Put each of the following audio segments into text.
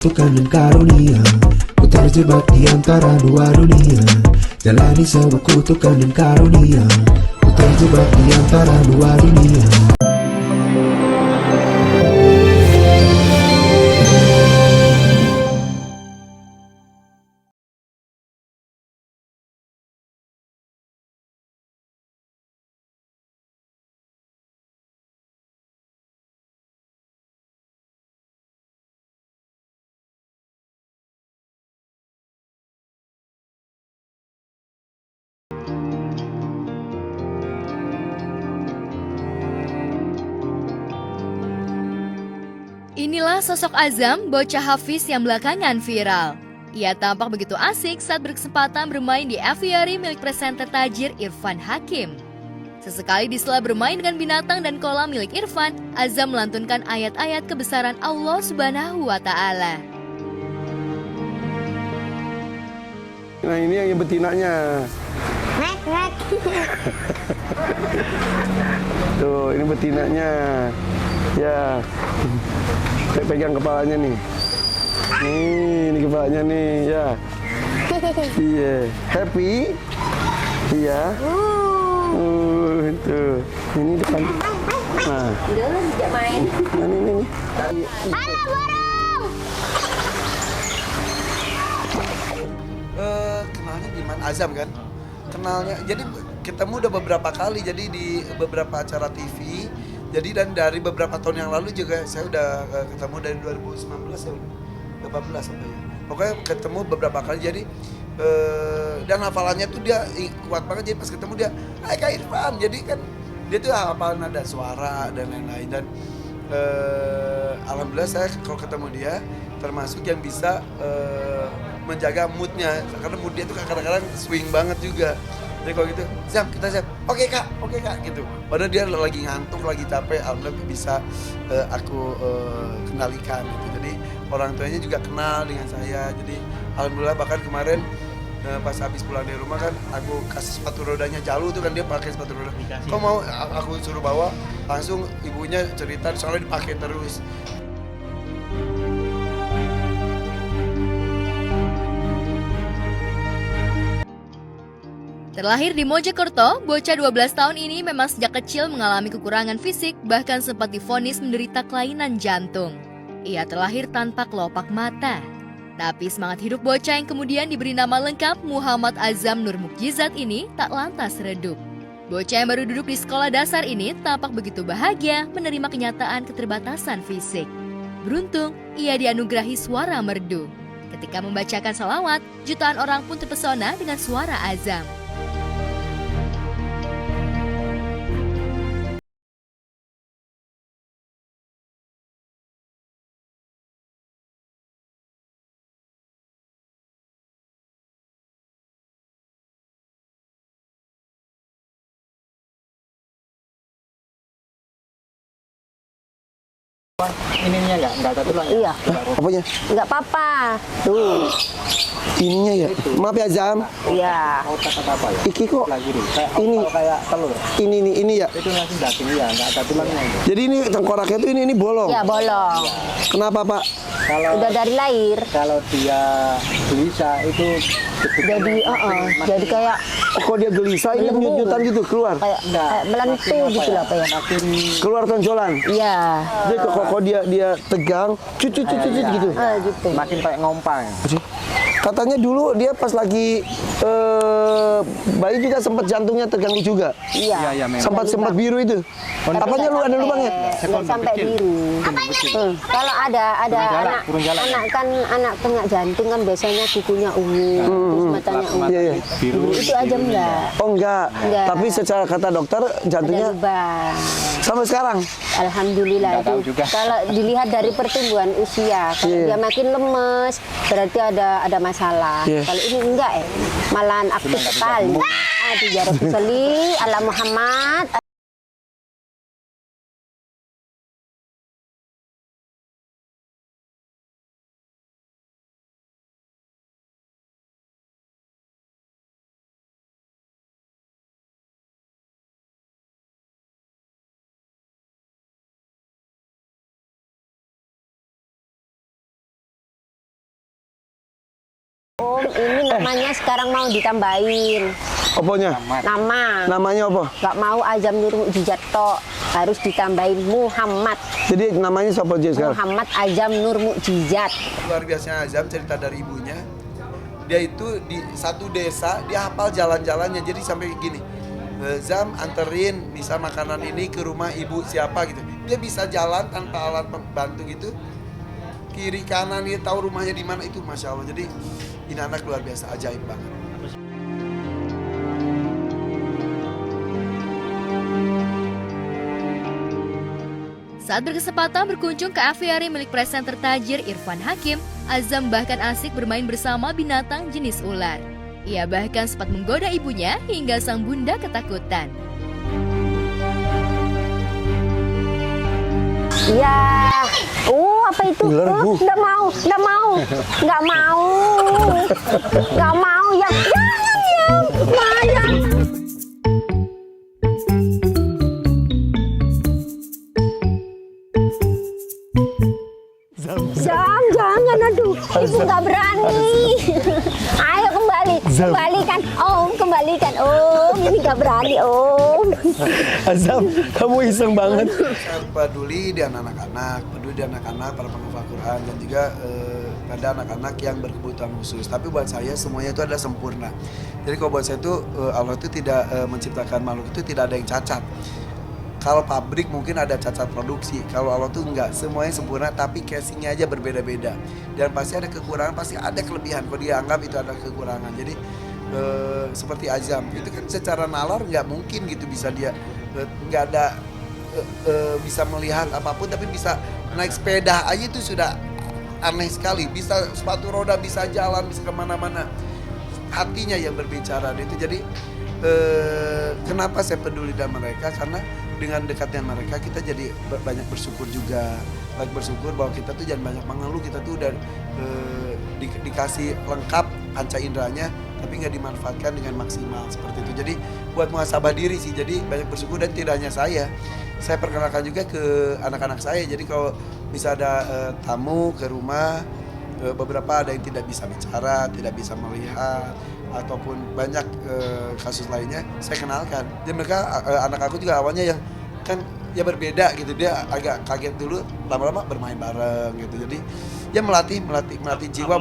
Tuhan dan karunia, ku terjebak di antara dua dunia. Jalani sebuah kutukan dan karunia, ku terjebak di antara dua dunia. Inilah sosok Azam, bocah Hafiz yang belakangan viral. Ia tampak begitu asik saat berkesempatan bermain di aviary milik presenter Tajir Irfan Hakim. Sesekali di sela bermain dengan binatang dan kolam milik Irfan, Azam melantunkan ayat-ayat kebesaran Allah Subhanahu wa Ta'ala. Nah ini yang betinanya. Tuh ini betinanya. Ya. Saya pegang kepalanya nih. Ini kepalanya nih, ya. Iya, happy. Iya. Itu. Ini depan. Nah. Udah tidak main. Nah, ini. Halo burung. Kenalnya gimana? Azam kan? Kenalnya, jadi ketemu udah beberapa kali, jadi di beberapa acara TV. Jadi dan dari beberapa tahun yang lalu juga saya udah ketemu dari 2019 ya, 18 apa ya. Pokoknya ketemu beberapa kali, jadi dan hafalannya tuh dia kuat banget. Jadi pas ketemu dia, hai Kak Irfan, jadi kan dia tuh hafalan nada suara dan lain-lain. Dan alhamdulillah saya kalau ketemu dia termasuk yang bisa menjaga moodnya, karena mood dia tuh kadang-kadang swing banget juga. Jadi kalau gitu, Zam, kita Zam, oke kak, gitu. Padahal dia lagi ngantuk, lagi capek, alhamdulillah bisa aku kendalikan gitu. Jadi orang tuanya juga kenal dengan saya. Jadi alhamdulillah bahkan kemarin pas habis pulang dari rumah kan, aku kasih sepatu rodanya Jalu tuh kan, dia pakai sepatu roda. Kok mau aku suruh bawa, langsung ibunya cerita soalnya dipakai terus. Terlahir di Mojokerto, bocah 12 tahun ini memang sejak kecil mengalami kekurangan fisik, bahkan sempat divonis menderita kelainan jantung. Ia terlahir tanpa kelopak mata. Tapi semangat hidup bocah yang kemudian diberi nama lengkap Muhammad Azam Nur Mukjizat ini tak lantas redup. Bocah yang baru duduk di sekolah dasar ini tampak begitu bahagia menerima kenyataan keterbatasan fisik. Beruntung, ia dianugerahi suara merdu. Ketika membacakan salawat, jutaan orang pun terpesona dengan suara Azam. Ininya nggak ada tulang. Iya. Apanya? Nggak apa-apa. Tuh. Ininya ya. Maaf ya Zam. Iya. Mau kata apa ya? Iki kok Lagi nih. Kayak ini kayak telur. ini ya. Itu nasi daging ya, nggak ada tulangnya. Jadi ini tengkoraknya tuh ini bolong. Ya bolong. Kenapa Pak? Kalau Udah dari lahir. kalau dia bisa itu Jadi kayak Kok dia gelisah ini Melembung. nyut-nyutan gitu keluar. kayak melentu gitu lah apa ya. makin Keluar tonjolan. Iya. Jadi kok dia tegang, cut gitu. Gitu. makin kayak ngompang. Katanya dulu dia pas lagi bayi juga sempat jantungnya terganggu juga. Iya. Iya memang. Sempat biru itu. Apanya lu ada lubangnya? Nggak sampai biru. Kalau ada Turun jalan. anak kena jantung kan biasanya kukunya ungu, terus matanya ungu. Iya, iya. Biru. Itu aja enggak. Oh enggak. Enggak. Tapi secara kata dokter Ada jantungnya lubang. sampai sekarang. Alhamdulillah Nggak tahu itu. juga. Kalau dilihat dari pertumbuhan usia, kalau Iya. dia makin lemes, berarti ada masalah. Iya. Kalau ini enggak malahan aktif sekali. Aduh ya Rabbi sholli ala Muhammad. Om, ini namanya sekarang mau ditambahin Oponya? nama. Namanya apa? Gak mau Azam Nur Mukjizat tok, harus ditambahin Muhammad. Jadi namanya siapa aja sekarang? Muhammad Azam Nur Mukjizat. Luar biasanya Azam, cerita dari ibunya. Dia itu di satu desa, dia hafal jalan-jalannya. Jadi sampai gini, Zam anterin misal makanan ini ke rumah ibu siapa gitu. Dia bisa jalan tanpa alat pembantu gitu. Kiri kanan dia tahu rumahnya di mana, itu Masya Allah. Jadi ini anak luar biasa, ajaib banget. Saat berkesempatan berkunjung ke aviari milik presenter tajir Irfan Hakim, Azam bahkan asik bermain bersama binatang jenis ular. Ia bahkan sempat menggoda ibunya hingga sang bunda ketakutan. Ya, apa itu? Ular, Bu. Nggak mau, nggak mau, nggak mau, nggak mau. Ya, jangan. Zam, jangan, aduh, ibu nggak berani. Ayo kembalikan, kembalikan, Om. Ini nggak berani, Om. Azam, kamu iseng banget. Saya peduli dengan anak-anak, peduli dengan anak-anak para penghafal Quran dan juga pada anak-anak yang berkebutuhan khusus. Tapi buat saya semuanya itu adalah sempurna. Jadi kalau buat saya itu Allah itu tidak menciptakan makhluk itu tidak ada yang cacat. Kalau pabrik mungkin ada cacat produksi, kalau Allah tuh enggak, semuanya sempurna tapi casingnya aja berbeda-beda. Dan pasti ada kekurangan, pasti ada kelebihan. Kalau dia anggap itu ada kekurangan. Jadi seperti Azam, itu kan secara nalar nggak mungkin gitu bisa dia nggak ada bisa melihat apapun, tapi bisa naik sepeda aja itu sudah aneh sekali. Bisa sepatu roda, bisa jalan, bisa kemana-mana. Hatinya yang berbicara itu. Jadi kenapa saya peduli dengan mereka, karena dengan dekatnya mereka kita jadi banyak bersyukur juga. Banyak bersyukur bahwa kita tuh jangan banyak mengeluh, kita tuh udah dikasih lengkap panca inderanya tapi nggak dimanfaatkan dengan maksimal seperti itu. Jadi buat muhasabah diri sih, jadi banyak bersyukur. Dan tidak hanya saya perkenalkan juga ke anak-anak saya. Jadi kalau bisa ada tamu ke rumah, beberapa ada yang tidak bisa bicara, tidak bisa melihat, ataupun banyak kasus lainnya, saya kenalkan. Jadi mereka anak aku juga awalnya yang kan ya berbeda gitu, dia agak kaget dulu, lama-lama bermain bareng gitu. Jadi ya melatih jiwa.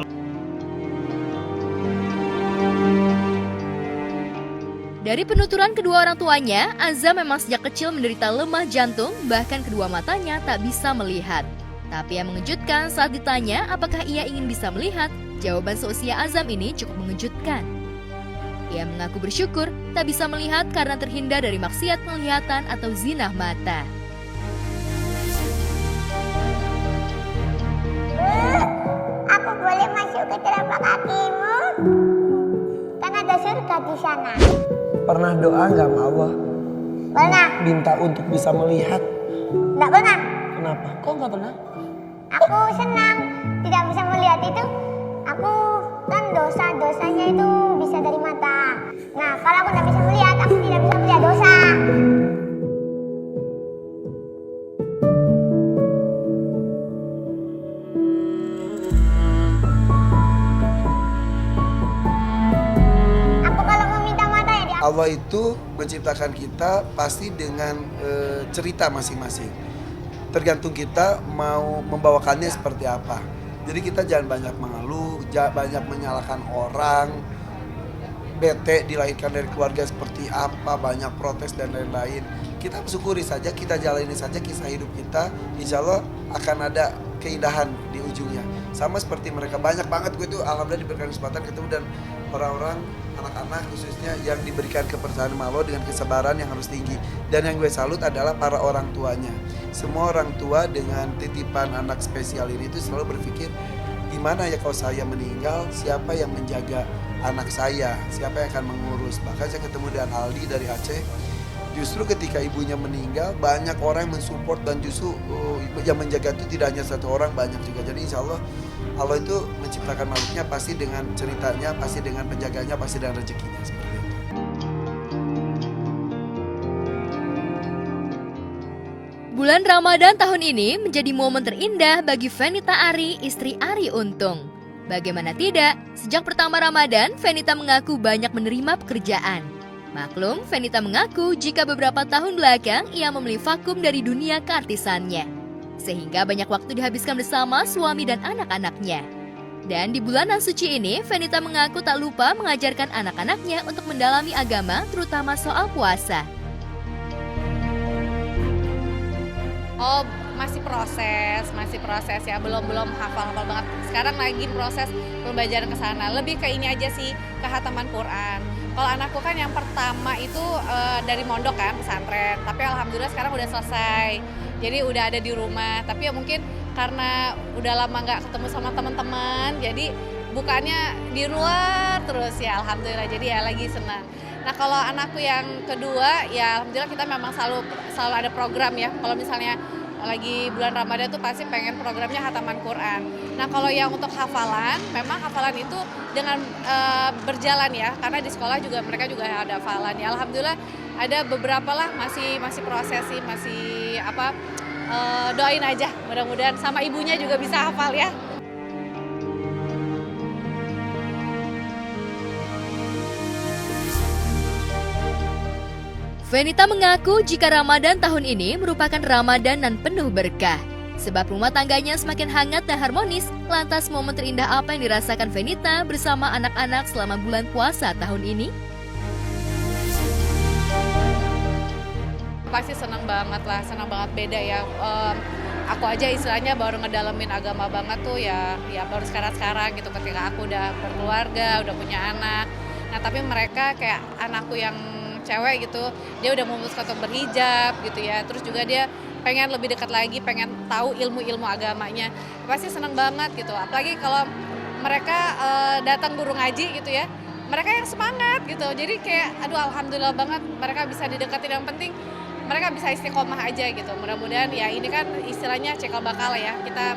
Dari penuturan kedua orang tuanya, Azam memang sejak kecil menderita lemah jantung, bahkan kedua matanya tak bisa melihat. Tapi yang mengejutkan saat ditanya apakah ia ingin bisa melihat, jawaban seusia Azam ini cukup mengejutkan. Ia mengaku bersyukur tak bisa melihat karena terhindar dari maksiat penglihatan atau zinah mata. Aku boleh masuk ke telapak kakimu? Kan ada surga di sana. Pernah doa nggak sama Allah? Pernah? Minta untuk bisa melihat. Nggak pernah. Kenapa? Kok nggak pernah? Aku senang tidak bisa melihat itu. Aku kan dosanya itu bisa dari mata. Nah, kalau aku tidak bisa melihat, aku tidak bisa melihat dosa. Aku kalau meminta mata ya dia. Allah itu menciptakan kita pasti dengan cerita masing-masing. Tergantung kita mau membawakannya seperti apa. Jadi kita jangan banyak mengeluh, jangan banyak menyalahkan orang. Bete dilahirkan dari keluarga seperti apa, banyak protes dan lain-lain. Kita syukuri saja, kita jalani saja kisah hidup kita. Insya Allah akan ada keindahan di ujungnya. Sama seperti mereka, banyak banget gue itu alhamdulillah diberikan kesempatan ketemu dan orang-orang, anak-anak khususnya yang diberikan kepercayaan sama Allah dengan kesabaran yang harus tinggi. Dan yang gue salut adalah para orang tuanya. Semua orang tua dengan titipan anak spesial ini itu selalu berpikir, gimana ya kalau saya meninggal, siapa yang menjaga anak saya, siapa yang akan mengurus. Bahkan saya ketemu dengan Aldi dari Aceh, justru ketika ibunya meninggal banyak orang yang mensupport dan justru yang menjaga itu tidak hanya satu orang, banyak juga. Jadi insya Allah Allah itu menciptakan makhluknya pasti dengan ceritanya, pasti dengan penjaganya, pasti dengan rezekinya seperti itu. Bulan Ramadan tahun ini menjadi momen terindah bagi Fenita Ari, istri Ari Untung. Bagaimana tidak, sejak pertama Ramadan, Fenita mengaku banyak menerima pekerjaan. Maklum, Fenita mengaku jika beberapa tahun belakang ia memilih vakum dari dunia keartisannya. Sehingga banyak waktu dihabiskan bersama suami dan anak-anaknya. Dan di bulan suci ini, Fenita mengaku tak lupa mengajarkan anak-anaknya untuk mendalami agama, terutama soal puasa. Oh, masih proses ya, belum hafal banget. Sekarang lagi proses pembelajaran ke sana. Lebih ke ini aja sih, ke khataman Quran. Kalau anakku kan yang pertama itu dari mondok kan, pesantren. Tapi alhamdulillah sekarang udah selesai. Jadi udah ada di rumah. Tapi ya mungkin karena udah lama nggak ketemu sama teman-teman, jadi bukannya di luar terus ya, alhamdulillah. Jadi ya lagi senang. Nah kalau anakku yang kedua ya alhamdulillah kita memang selalu ada program ya. Kalau misalnya lagi bulan Ramadan tuh pasti pengen programnya khataman Quran. Nah kalau yang untuk hafalan, memang hafalan itu dengan berjalan ya, karena di sekolah juga mereka juga ada hafalan ya. Alhamdulillah ada beberapa lah masih proses sih, masih doain aja mudah-mudahan sama ibunya juga bisa hafal ya. Fenita mengaku jika Ramadan tahun ini merupakan Ramadan dan penuh berkah. Sebab rumah tangganya semakin hangat dan harmonis, lantas momen terindah apa yang dirasakan Fenita bersama anak-anak selama bulan puasa tahun ini? Pasti senang banget beda ya. Aku aja istilahnya baru ngedalamin agama banget tuh ya baru sekarang gitu ketika aku udah berkeluarga, udah punya anak. Nah tapi mereka kayak anakku yang cewek gitu, dia udah memutuskan untuk berhijab gitu ya, terus juga dia pengen lebih dekat lagi, pengen tahu ilmu-ilmu agamanya, pasti seneng banget gitu. Apalagi kalau mereka datang guru ngaji gitu ya, mereka yang semangat gitu, jadi kayak aduh alhamdulillah banget mereka bisa didekatin. Yang penting mereka bisa istiqomah aja gitu. Mudah-mudahan ya ini kan istilahnya cikal bakal ya, kita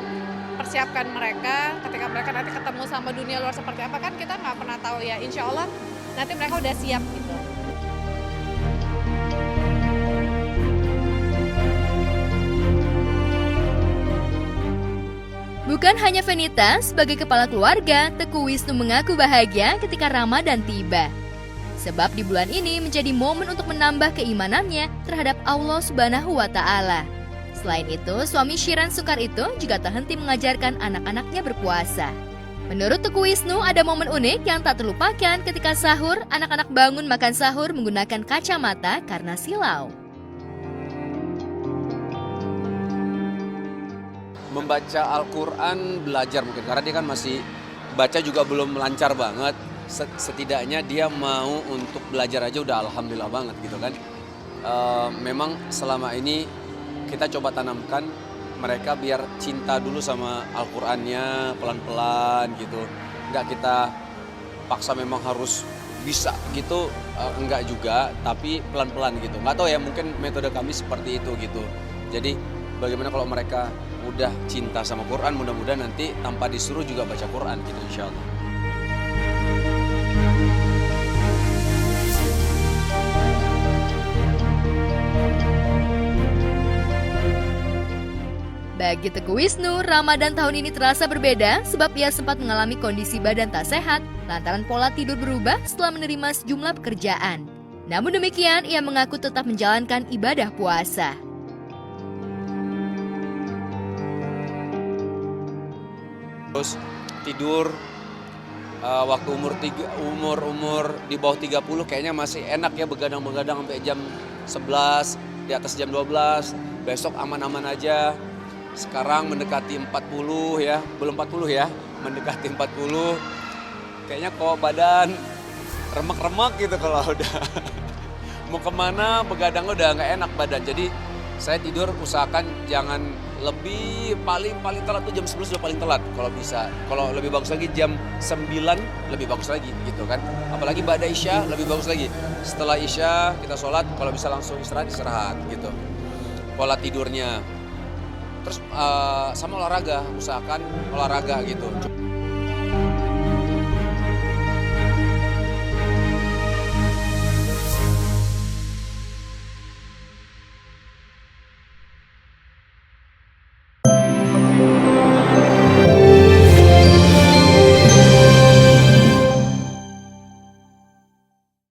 persiapkan mereka ketika mereka nanti ketemu sama dunia luar seperti apa, kan kita nggak pernah tahu ya. Insya Allah nanti mereka udah siap gitu. Bukan hanya Fenita, sebagai kepala keluarga, Teguh Wisnu mengaku bahagia ketika Ramadan tiba. Sebab di bulan ini menjadi momen untuk menambah keimanannya terhadap Allah Subhanahu wa Ta'ala. Selain itu, suami Shiran Sukar itu juga tak henti mengajarkan anak-anaknya berpuasa. Menurut Teguh Wisnu, ada momen unik yang tak terlupakan ketika sahur, anak-anak bangun makan sahur menggunakan kacamata karena silau. Membaca Al-Quran belajar mungkin, karena dia kan masih baca juga belum lancar banget. Setidaknya dia mau untuk belajar aja udah alhamdulillah banget gitu kan. Memang selama ini kita coba tanamkan mereka biar cinta dulu sama Al-Qurannya pelan-pelan gitu. Nggak kita paksa memang harus bisa gitu, enggak juga, tapi pelan-pelan gitu. Nggak tahu ya, mungkin metode kami seperti itu gitu. Jadi bagaimana kalau mereka udah cinta sama Quran, mudah-mudahan nanti tanpa disuruh juga baca Quran gitu insya Allah. Bagi Teguh Wisnu, Ramadan tahun ini terasa berbeda sebab ia sempat mengalami kondisi badan tak sehat lantaran pola tidur berubah setelah menerima sejumlah pekerjaan. Namun demikian, ia mengaku tetap menjalankan ibadah puasa. Terus tidur waktu umur di bawah 30 kayaknya masih enak ya, begadang-begadang sampai jam 11, di atas jam 12, besok aman-aman aja. Sekarang mendekati 40 ya, belum 40 ya, mendekati 40. Kayaknya kok badan remek-remek gitu kalau udah mau kemana begadang udah nggak enak badan. Jadi saya tidur usahakan jangan lebih, paling telat tuh jam 11 udah paling telat kalau bisa. Kalau lebih bagus lagi jam 9 lebih bagus lagi gitu kan. Apalagi ba'da Isya lebih bagus lagi. Setelah Isya kita sholat, kalau bisa langsung istirahat gitu. Pola tidurnya. Terus sama olahraga, usahakan olahraga gitu.